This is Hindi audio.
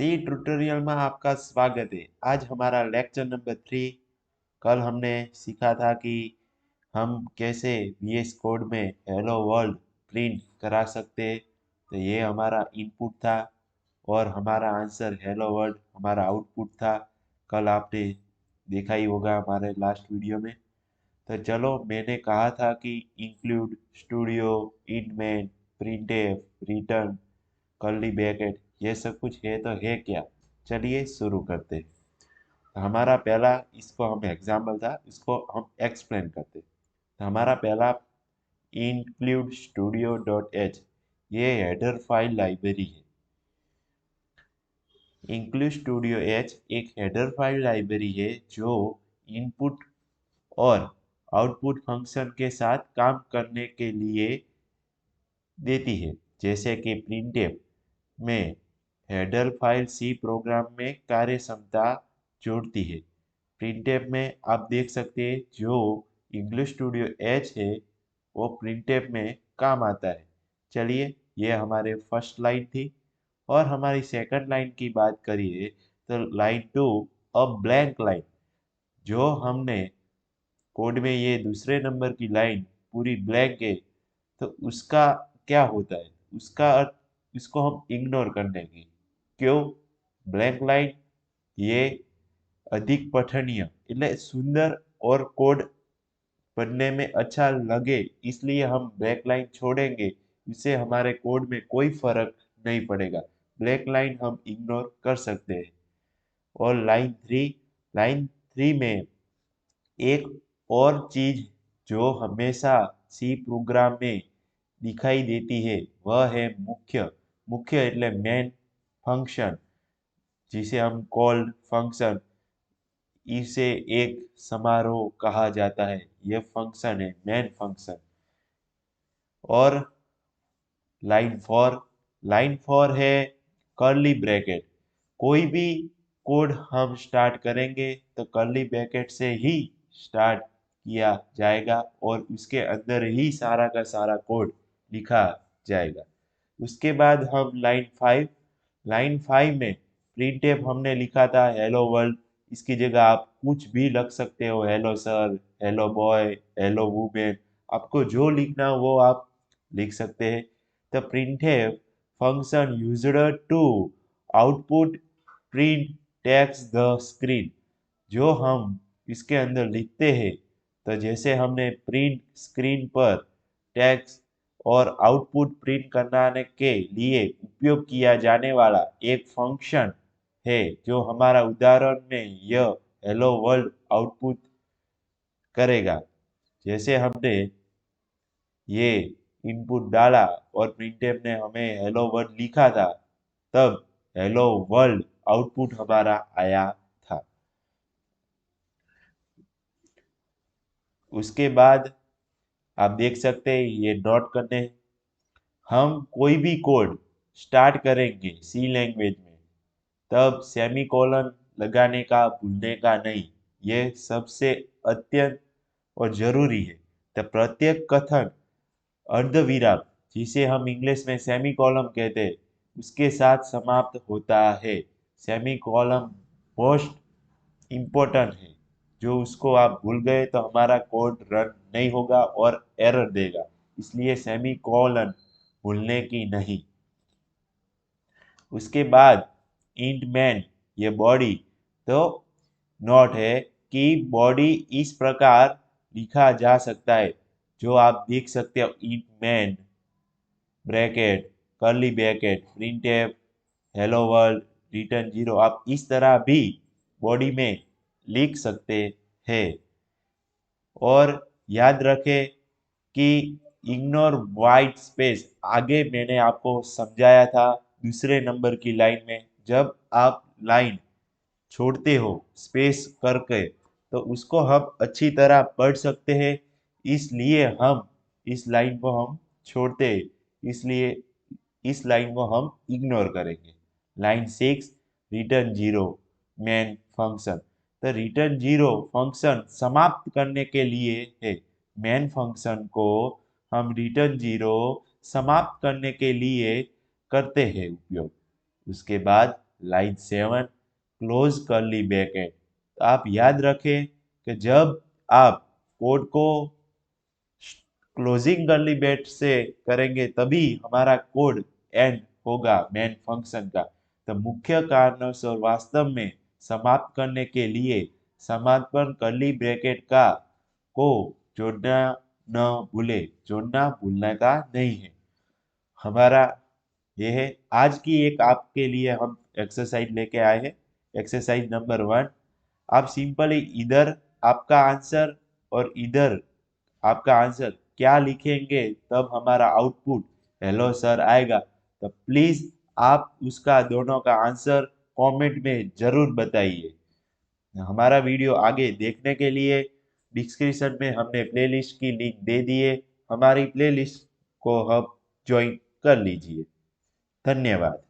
सी ट्यूटोरियल में आपका स्वागत है। आज हमारा लेक्चर नंबर 3। कल हमने सीखा था कि हम कैसे VS कोड में हेलो वर्ल्ड प्रिंट करा सकते हैं। तो ये हमारा इनपुट था और हमारा आंसर हेलो वर्ल्ड हमारा आउटपुट था। कल आपने देखा ही होगा हमारे लास्ट वीडियो में। तो चलो, मैंने कहा था कि इंक्लूड स्टूडियो इनमेन प्रिंटफ रिटर्न कर्ली ब्रैकेट ये सब कुछ है। तो है क्या, चलिए शुरू करते हैं। तो हमारा पहला, इसको हम एग्जाम्पल था, इसको हम एक्सप्लेन करते हैं। तो हमारा पहला इंक्लूड स्टूडियो डॉट एच, ये हेडर फाइल लाइब्रेरी है। इंक्लूड स्टूडियो एच एक हेडर फाइल लाइब्रेरी है जो इनपुट और आउटपुट फंक्शन के साथ काम करने के लिए देती है। जैसे कि प्रिंटफ में हेडर फाइल सी प्रोग्राम में कार्य क्षमता जोड़ती है। प्रिंटफ में आप देख सकते हैं जो इंग्लिश स्टूडियो एच है वो प्रिंटफ में काम आता है। चलिए, ये हमारे फर्स्ट लाइन थी। और हमारी सेकंड लाइन की बात करिए तो लाइन 2 अ ब्लैंक लाइन। जो हमने कोड में ये दूसरे नंबर की लाइन पूरी ब्लैंक है, तो उसका क्या होता है, उसका अर्थ इसको हम इग्नोर कर देंगे। क्यों? ब्लैंक लाइन ये अधिक पठनीय એટલે सुंदर और कोड पढ़ने में अच्छा लगे, इसलिए हम ब्लैक लाइन छोड़ेंगे। इससे हमारे कोड में कोई फर्क नहीं पड़ेगा। ब्लैक लाइन हम इग्नोर कर सकते हैं। और लाइन 3 में एक और चीज जो हमेशा सी प्रोग्राम में दिखाई देती है वह है मुख्य। मुख्य એટલે मेन फंक्शन, जिसे हम कॉल्ड फंक्शन, इसे एक समारोह कहा जाता है। यह फंक्शन है मेन फंक्शन। और लाइन 4 है कर्ली ब्रैकेट। कोई भी कोड हम स्टार्ट करेंगे तो कर्ली ब्रैकेट से ही स्टार्ट किया जाएगा और उसके अंदर ही सारा का सारा कोड लिखा जाएगा। उसके बाद हम लाइन 5 में प्रिंटफ हमने लिखा था हेलो वर्ल्ड। इसकी जगह आप कुछ भी लग सकते हो, hello sir, hello boy, hello women. आपको जो लिखना हो वो आप लिख सकते हैं। The printf function used to output print text the screen। जो हम इसके अंदर लिखते हैं, तो जैसे हमने प्रिंट स्क्रीन पर टेक्स्ट और आउटपुट प्रिंट कराने के लिए उपयोग किया जाने वाला एक फंक्शन है, जो हमारा उदाहरण में यह हेलो वर्ल्ड आउटपुट करेगा। जैसे हमने ये इनपुट डाला और प्रिंटफ ने हमें हेलो वर्ल्ड लिखा था, तब हेलो वर्ल्ड आउटपुट हमारा आया था। उसके बाद आप देख सकते हैं ये डॉट करने, हम कोई भी कोड स्टार्ट करेंगे सी लैंग्वेज में तब सेमीकोलन लगाने का भूलने का नहीं। ये सबसे अत्यंत और जरूरी है। तो प्रत्येक कथन अर्धविराम, जिसे हम इंग्लिश में सेमीकोलन कहते हैं, उसके साथ समाप्त होता है। सेमीकोलन मोस्ट इम्पोर्टेंट है। जो उसको आप भूल गए तो हमारा कोड रन नहीं होगा और एरर देगा। इसलिए सेमीकोलन भूलने की नहीं। उसके बाद इंट मैन, ये बॉडी, तो नोट है कि बॉडी इस प्रकार लिखा जा सकता है जो आप देख सकते हो। Int man bracket curly bracket printf hello world return 0, आप इस तरह भी बॉडी में लिख सकते हैं। और याद रखें कि इग्नोर वाइट स्पेस, आगे मैंने आपको समझाया था दूसरे नंबर की लाइन में। जब आप लाइन छोड़ते हो स्पेस करके, तो उसको हम अच्छी तरह पढ़ सकते हैं, इसलिए हम इस लाइन को हम छोड़ते हैं। इसलिए इस लाइन को हम इग्नोर करेंगे। Line 6 return 0 main function. तो रिटर्न 0 फंक्शन समाप्त करने के लिए है। मेन फंक्शन को हम रिटर्न 0 समाप्त करने के लिए करते हैं उपयोग। उसके बाद लाइन 7 क्लोज कर्ली ब्रैकेट। तो आप याद रखें कि जब आप कोड को क्लोजिंग कर्ली ब्रैकेट से करेंगे तभी हमारा कोड एंड होगा मेन फंक्शन का। तो मुख्य कारणों वास्तव में समाप्त करने के लिए समापन कर्ली ब्रैकेट का को जोड़ना न भूले, जोड़ना भूलने का नहीं है। हमारा ये है आज की एक आपके लिए हम एक्सरसाइज लेके आए हैं। एक्सरसाइज नंबर 1, आप सिंपली इधर आपका आंसर और इधर आपका आंसर क्या लिखेंगे तब हमारा आउटपुट हेलो सर आएगा। तो प्लीज आप उसका दोनों का आंसर कमेंट में जरूर बताइए। हमारा वीडियो आगे देखने के लिए डिस्क्रिप्शन में हमने प्लेलिस्ट की लिंक दे दी है, हमारी प्लेलिस्ट को आप ज्वाइन कर लीजिए। धन्यवाद।